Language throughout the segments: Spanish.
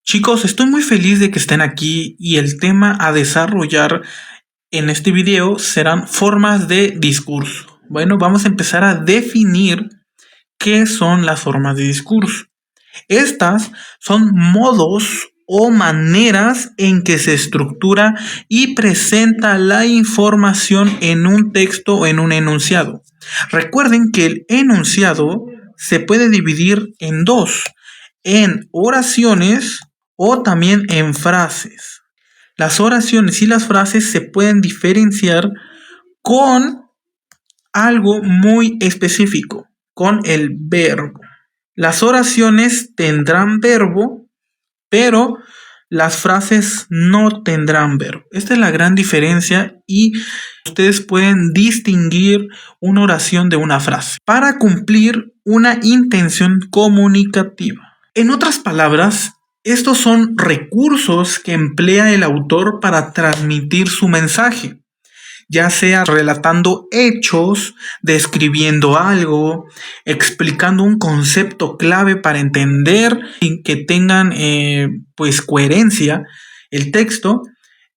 Chicos, estoy muy feliz de que estén aquí y el tema a desarrollar en este video serán formas de discurso. Bueno, vamos a empezar a definir qué son las formas de discurso. Estas son modos o maneras en que se estructura y presenta la información en un texto o en un enunciado. Recuerden que el enunciado se puede dividir en dos, en oraciones o también en frases. Las oraciones y las frases se pueden diferenciar con algo muy específico, con el verbo. Las oraciones tendrán verbo, pero las frases no tendrán verbo. Esta es la gran diferencia y ustedes pueden distinguir una oración de una frase para cumplir una intención comunicativa. En otras palabras, estos son recursos que emplea el autor para transmitir su mensaje, ya sea relatando hechos, describiendo algo, explicando un concepto clave para entender y que tengan coherencia el texto,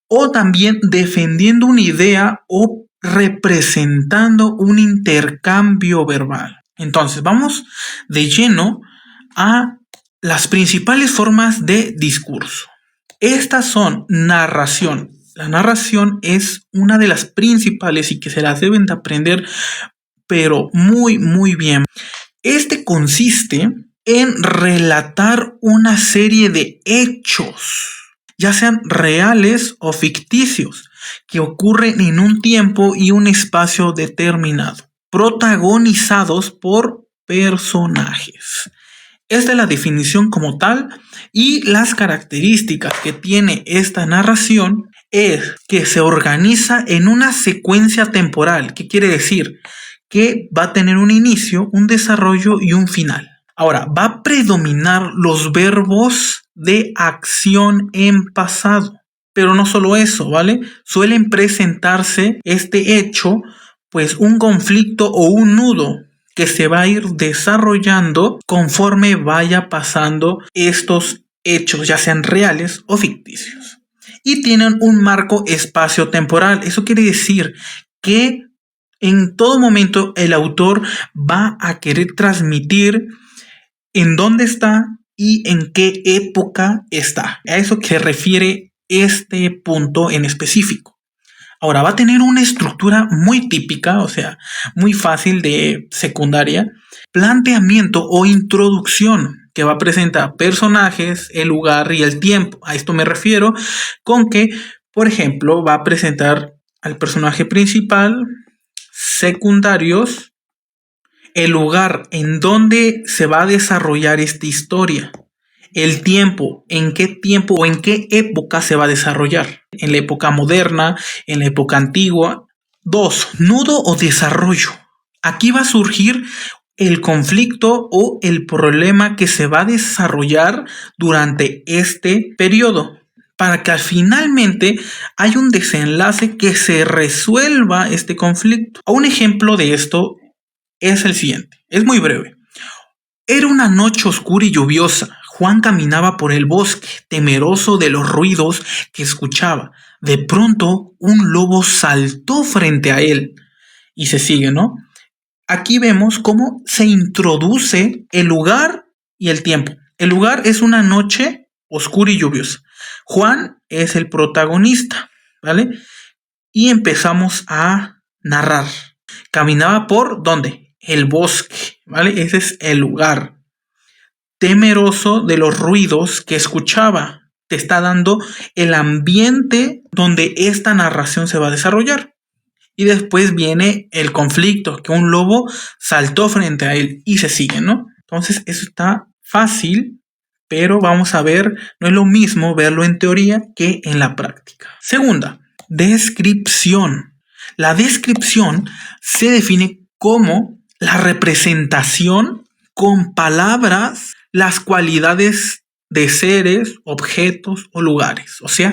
o también defendiendo una idea o representando un intercambio verbal. Entonces, vamos de lleno a las principales formas de discurso. Estas son narración. La narración es una de las principales y que se las deben de aprender, pero muy bien. Este consiste en relatar una serie de hechos, ya sean reales o ficticios, que ocurren en un tiempo y un espacio determinado, protagonizados por personajes. Esta es la definición como tal y las características que tiene esta narración es que se organiza en una secuencia temporal. ¿Qué quiere decir? Que va a tener un inicio, un desarrollo y un final. Ahora, va a predominar los verbos de acción en pasado. Pero no solo eso, ¿vale? Suelen presentarse este hecho, pues un conflicto o un nudo que se va a ir desarrollando conforme vaya pasando estos hechos, ya sean reales o ficticios. Y tienen un marco espacio-temporal. Eso quiere decir que en todo momento el autor va a querer transmitir en dónde está y en qué época está. A eso que refiere este punto en específico. Ahora, va a tener una estructura muy típica, o sea, muy fácil de secundaria. Planteamiento o introducción, que va a presentar personajes, el lugar y el tiempo. A esto me refiero con que, por ejemplo, va a presentar al personaje principal, secundarios, el lugar en donde se va a desarrollar esta historia, el tiempo, en qué tiempo o en qué época se va a desarrollar, en la época moderna, en la época antigua. 2. Nudo o desarrollo. Aquí va a surgir el conflicto o el problema que se va a desarrollar durante este periodo, para que finalmente haya un desenlace que se resuelva este conflicto. Un ejemplo de esto es el siguiente, es muy breve. Era una noche oscura y lluviosa. Juan caminaba por el bosque, temeroso de los ruidos que escuchaba. De pronto, un lobo saltó frente a él. Y se sigue, ¿no? Aquí vemos cómo se introduce el lugar y el tiempo. El lugar es una noche oscura y lluviosa. Juan es el protagonista, ¿vale? Y empezamos a narrar. Caminaba por ¿dónde? El bosque, ¿vale? Ese es el lugar. Temeroso de los ruidos que escuchaba. Te está dando el ambiente donde esta narración se va a desarrollar. Y después viene el conflicto, que un lobo saltó frente a él y se sigue, ¿no? Entonces eso está fácil, pero vamos a ver, no es lo mismo verlo en teoría que en la práctica. Segunda, descripción. La descripción se define como la representación con palabras, las cualidades de seres, objetos o lugares. O sea,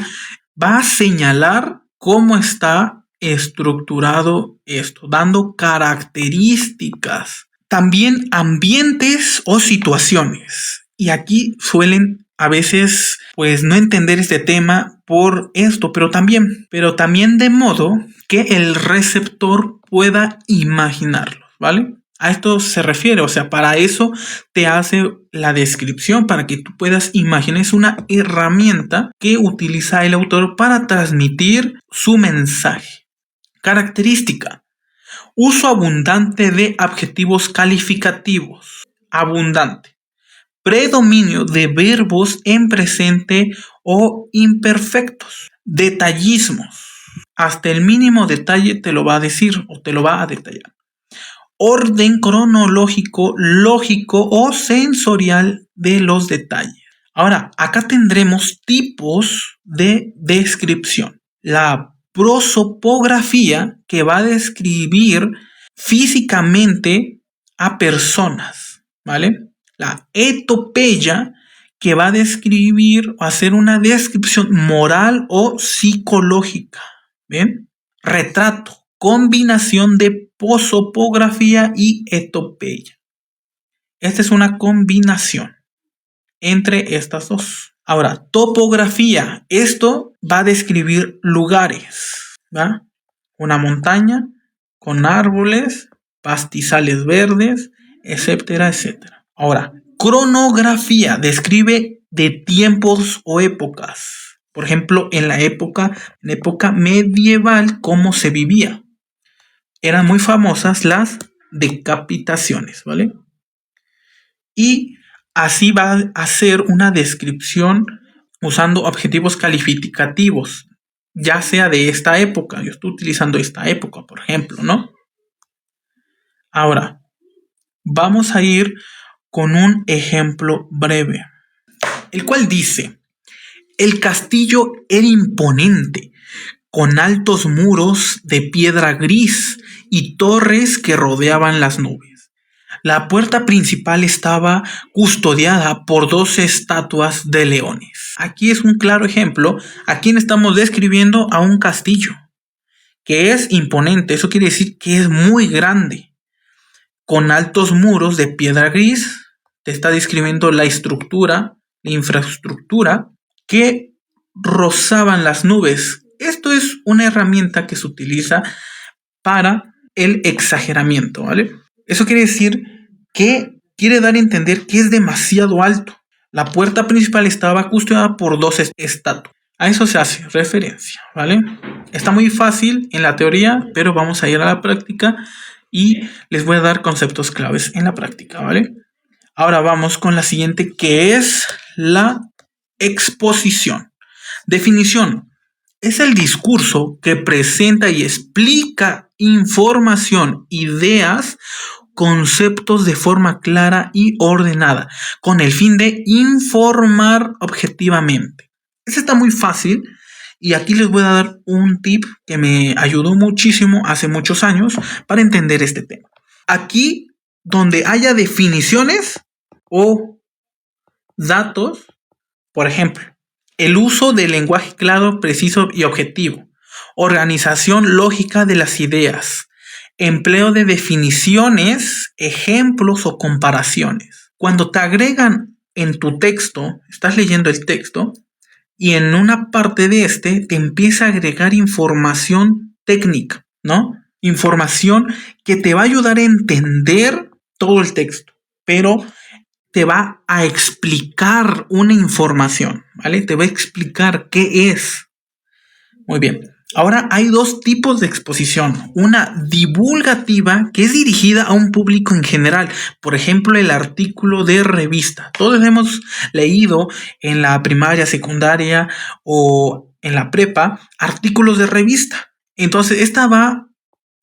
va a señalar cómo está estructurado esto, dando características. También ambientes o situaciones. Y aquí suelen a veces pues no entender este tema por esto, pero también de modo que el receptor pueda imaginarlo, ¿vale? A esto se refiere, o sea, para eso te hace la descripción, para que tú puedas imaginar. Es una herramienta que utiliza el autor para transmitir su mensaje. Característica: uso abundante de adjetivos calificativos. Abundante. Predominio de verbos en presente o imperfectos. Detallismos. Hasta el mínimo detalle te lo va a decir o te lo va a detallar. Orden cronológico, lógico o sensorial de los detalles. Ahora, acá tendremos tipos de descripción. La prosopografía, que va a describir físicamente a personas, ¿vale? La etopeya, que va a describir o hacer una descripción moral o psicológica. ¿Bien? Retrato, combinación de prosopografía y etopeya. Esta es una combinación entre estas dos. Ahora, topografía. Esto va a describir lugares, ¿va? Una montaña con árboles, pastizales verdes, etcétera, etcétera. Ahora, cronografía describe de tiempos o épocas. Por ejemplo, en la época medieval, cómo se vivía. Eran muy famosas las decapitaciones, ¿vale? Y así va a hacer una descripción usando objetivos calificativos, ya sea de esta época. Yo estoy utilizando esta época, por ejemplo, ¿no? Ahora, vamos a ir con un ejemplo breve, el cual dice: el castillo era imponente, con altos muros de piedra gris y torres que rodeaban las nubes. La puerta principal estaba custodiada por 12 estatuas de leones. Aquí es un claro ejemplo. Aquí estamos describiendo a un castillo que es imponente. Eso quiere decir que es muy grande, con altos muros de piedra gris. Te está describiendo la estructura, la infraestructura que rozaban las nubes. Esto es una herramienta que se utiliza para el exageramiento, ¿vale? Eso quiere decir que quiere dar a entender que es demasiado alto. La puerta principal estaba custodiada por 12 estatuas. A eso se hace referencia, ¿vale? Está muy fácil en la teoría, pero vamos a ir a la práctica y les voy a dar conceptos claves en la práctica, ¿vale? Ahora vamos con la siguiente, que es la exposición. Definición: es el discurso que presenta y explica información, ideas, conceptos de forma clara y ordenada, con el fin de informar objetivamente. Eso está muy fácil y aquí les voy a dar un tip que me ayudó muchísimo hace muchos años para entender este tema. Aquí, donde haya definiciones o datos, por ejemplo, el uso del lenguaje claro, preciso y objetivo, organización lógica de las ideas, empleo de definiciones, ejemplos o comparaciones. Cuando te agregan en tu texto, estás leyendo el texto y en una parte de este te empieza a agregar información técnica, ¿no? Información que te va a ayudar a entender todo el texto, pero te va a explicar una información, ¿vale? Te va a explicar qué es. Muy bien. Ahora hay dos tipos de exposición. Una divulgativa, que es dirigida a un público en general. Por ejemplo, el artículo de revista. Todos hemos leído en la primaria, secundaria o en la prepa artículos de revista. Entonces, esta va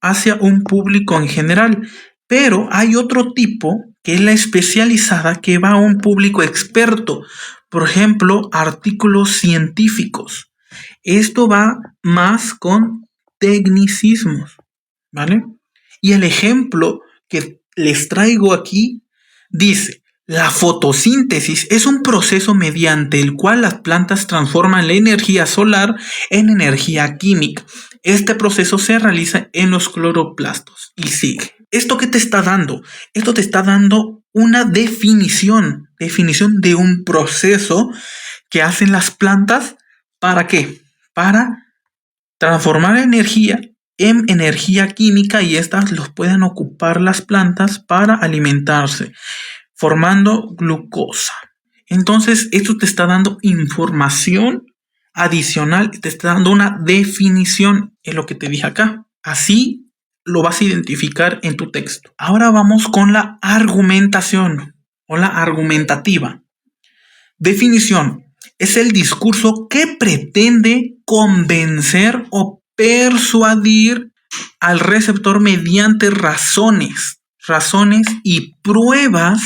hacia un público en general. Pero hay otro tipo, que es la especializada, que va a un público experto. Por ejemplo, artículos científicos. Esto va más con tecnicismos, ¿vale? Y el ejemplo que les traigo aquí dice: la fotosíntesis es un proceso mediante el cual las plantas transforman la energía solar en energía química. Este proceso se realiza en los cloroplastos y sigue. ¿Esto qué te está dando? Esto te está dando una definición de un proceso que hacen las plantas. ¿Para qué? Para transformar energía en energía química y estas los pueden ocupar las plantas para alimentarse, formando glucosa. Entonces, esto te está dando información adicional, te está dando una definición en lo que te dije acá. Así lo vas a identificar en tu texto. Ahora vamos con la argumentación o la argumentativa. Definición: es el discurso que pretende convencer o persuadir al receptor mediante razones y pruebas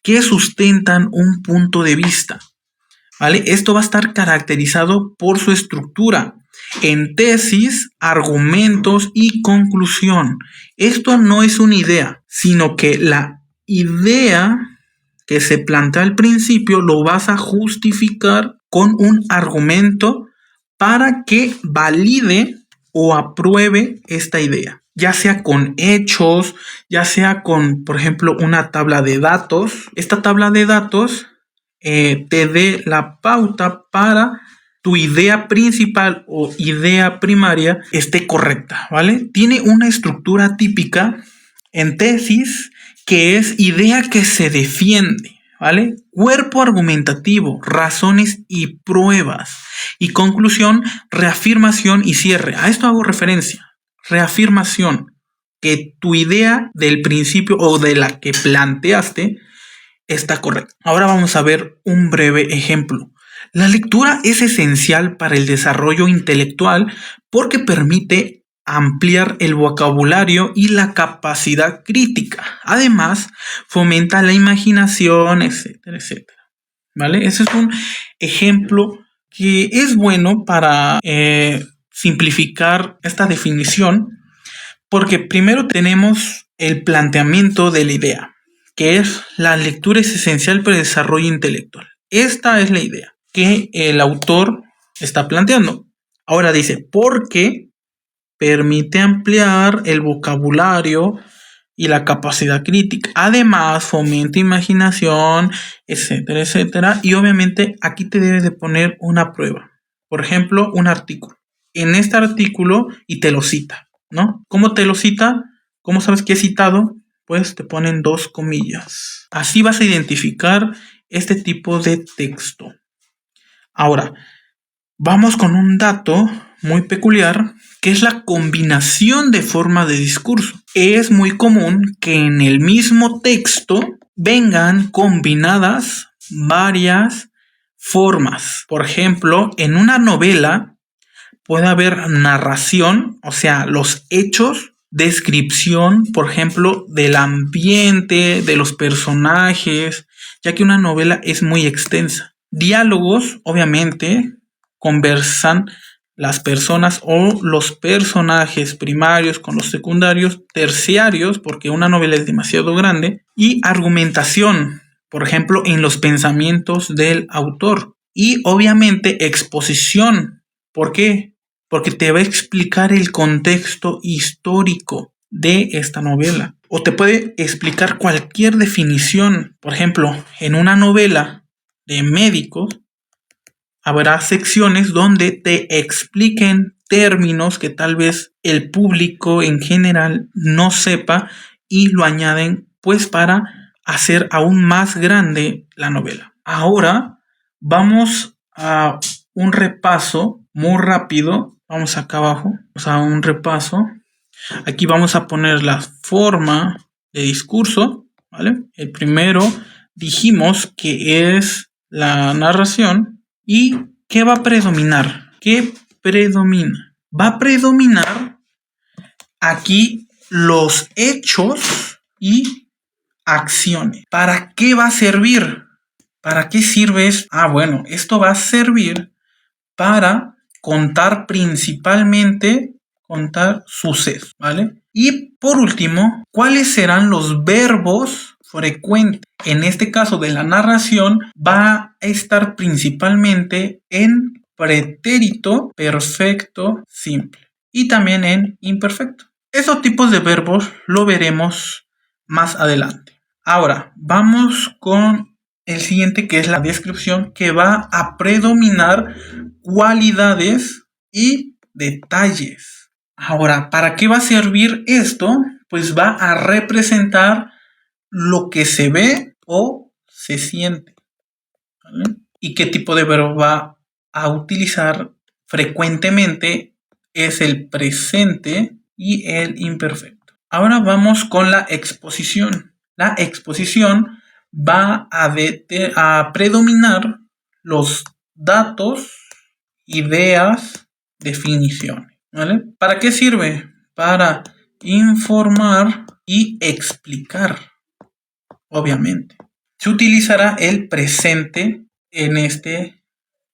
que sustentan un punto de vista. ¿Vale? Esto va a estar caracterizado por su estructura en tesis, argumentos y conclusión. Esto no es una idea, sino que la idea que se plantea al principio lo vas a justificar con un argumento para que valide o apruebe esta idea, ya sea con hechos, ya sea con, por ejemplo, una tabla de datos. Esta tabla de datos te dé la pauta para tu idea principal o idea primaria esté correcta, ¿vale? Tiene una estructura típica en tesis que es idea que se defiende, ¿vale? Cuerpo argumentativo, razones y pruebas. Y conclusión, reafirmación y cierre. A esto hago referencia. Reafirmación, que tu idea del principio o de la que planteaste está correcta. Ahora vamos a ver un breve ejemplo. La lectura es esencial para el desarrollo intelectual porque permite ampliar el vocabulario y la capacidad crítica. Además, fomenta la imaginación, etcétera, etcétera. ¿Vale? Ese es un ejemplo que es bueno para simplificar esta definición, porque primero tenemos el planteamiento de la idea, que es: la lectura es esencial para el desarrollo intelectual. Esta es la idea que el autor está planteando. Ahora dice, porque permite ampliar el vocabulario y la capacidad crítica. Además, fomenta imaginación, etcétera, etcétera. Y obviamente aquí te debes de poner una prueba. Por ejemplo, un artículo. En este artículo, y te lo cita, ¿no? ¿Cómo te lo cita? ¿Cómo sabes que es citado? Pues te ponen 2 comillas. Así vas a identificar este tipo de texto. Ahora, vamos con un dato muy peculiar, que es la combinación de forma de discurso. Es muy común que en el mismo texto vengan combinadas varias formas. Por ejemplo, en una novela puede haber narración, o sea, los hechos, descripción, por ejemplo, del ambiente, de los personajes, ya que una novela es muy extensa. Diálogos, obviamente, conversan las personas o los personajes primarios con los secundarios, terciarios, porque una novela es demasiado grande, y argumentación, por ejemplo, en los pensamientos del autor. Y obviamente exposición. ¿Por qué? Porque te va a explicar el contexto histórico de esta novela. O te puede explicar cualquier definición. Por ejemplo, en una novela de médicos, habrá secciones donde te expliquen términos que tal vez el público en general no sepa y lo añaden pues para hacer aún más grande la novela. Ahora vamos a un repaso muy rápido. Vamos acá abajo, vamos a un repaso. Aquí vamos a poner la forma de discurso, ¿vale? El primero dijimos que es la narración. ¿Y qué va a predominar? ¿Qué predomina? Va a predominar aquí los hechos y acciones. ¿Para qué va a servir? ¿Para qué sirve esto? Bueno, esto va a servir para contar sucesos, ¿vale? Y por último, ¿cuáles serán los verbos frecuentes? En este caso de la narración va a estar principalmente en pretérito, perfecto, simple y también en imperfecto. Esos tipos de verbos lo veremos más adelante. Ahora, vamos con el siguiente, que es la descripción, que va a predominar cualidades y detalles. Ahora, ¿para qué va a servir esto? Pues va a representar lo que se ve o se siente, ¿vale? Y qué tipo de verbo va a utilizar frecuentemente es el presente y el imperfecto. Ahora vamos con la exposición. La exposición va a predominar los datos, ideas, definiciones, ¿vale? ¿Para qué sirve? Para informar y explicar, obviamente. Se utilizará el presente en este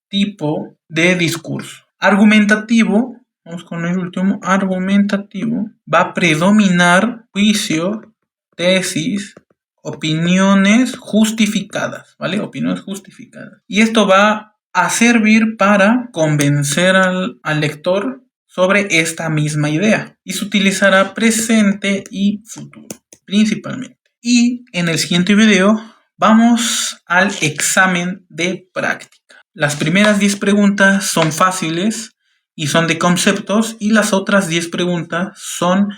tipo de discurso. Argumentativo, vamos con el último, argumentativo, va a predominar juicio, tesis, opiniones justificadas, ¿vale? Opiniones justificadas. Y esto va a servir para convencer al lector sobre esta misma idea. Y se utilizará presente y futuro, principalmente. Y en el siguiente video vamos al examen de práctica. Las primeras 10 preguntas son fáciles y son de conceptos, y las otras 10 preguntas son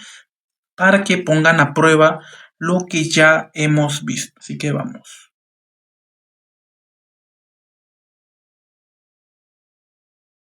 para que pongan a prueba lo que ya hemos visto. Así que vamos.